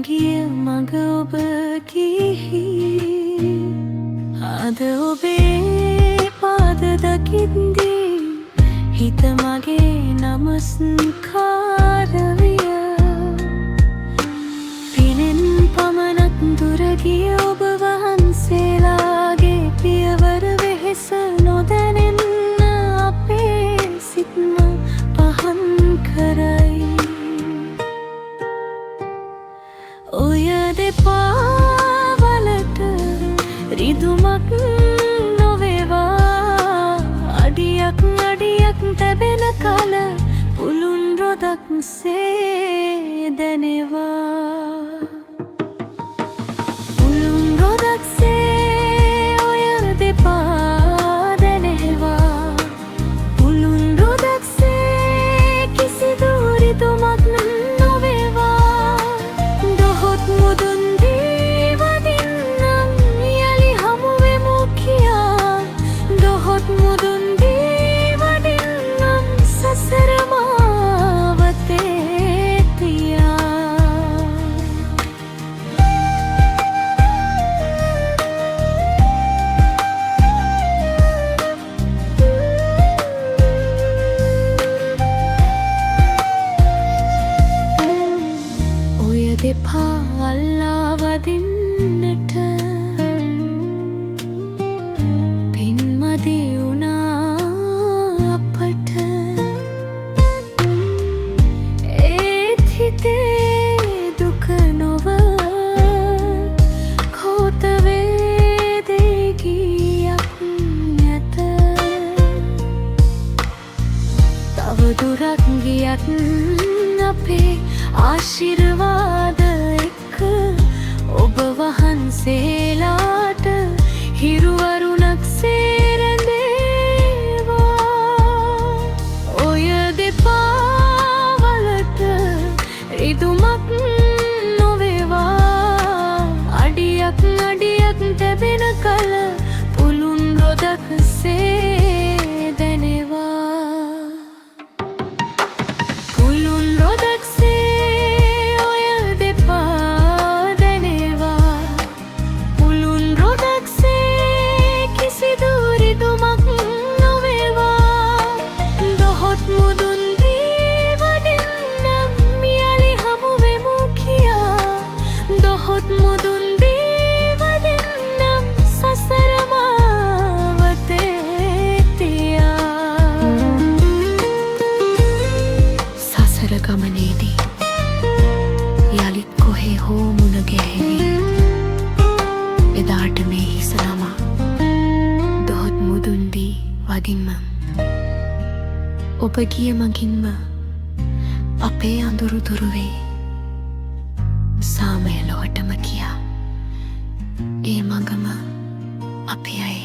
ගිය මඟ ඔබ ගිහි අද ඔබේ පාද දකිද්දී හිත මගේ නමස්කාර විය පිනෙන් පමණක් දුර ගිය ඔබ වහන්සේලාගේ පියවර වෙහෙස නොදැනෙන්න අපේ සිත්ම පහන් කරයි ඔය දෙපා වලට රිදුමක් නොවේවා අඩියක් අඩියක් තැබෙන කල පුළුන් රොදක් සේ දැනෙවා පුළුන් රොදක් සේ ඔය දෙපා දැනෙවා පුළුන් රොදක් සේ කිසිදු රිදුමක් නොවේවා දොහොත් මුදුන් දී වදින්නම් යලි හමු වෙමු කියා දොහොත් මුදුන් දී වදින්නම් සසර මාවතේ තියා ඔය දෙපා අල්ලා වදින්නට පින්මදි වුණා අපට ඒත් හිතේ දුක නොව කෝත වේදේ ගියක් නැත තව දුරක් ගියත් අපේ ආශිර්වාද එක්ක ඔබ වහන්සේලාට හිරුවරුණක් සේරඳේවා ඔය දෙපා වලට රිදුමක් නොවේවා අඩියක් අඩියක් තැබෙන කල පුළුන් රොදක් සේ දැනෙවා පුළුන් රොදක් සේ ඔය දෙපා දැනෙවා පුළුන් රොදක් සේ කිසිදු රිදුමක් නොවේවා දොහොත් මුදුන් දී වදින්නම් යලි හමු වෙමු කියා දොහොත් මුදුන් දී වදින්නම් සසර මාවතේ තියා සසර ගමනේදී යලිත් කොහේ හෝ මුණ ගැහෙවි එදාට මේ හිස නමා දොහොත් මුදුන් දී වදින්නම් ඔබ ගිය මගින්ම අපේ අඳුරු දුරු වේ සාමය ලොවටම කියා ඒ මගම අපේ අය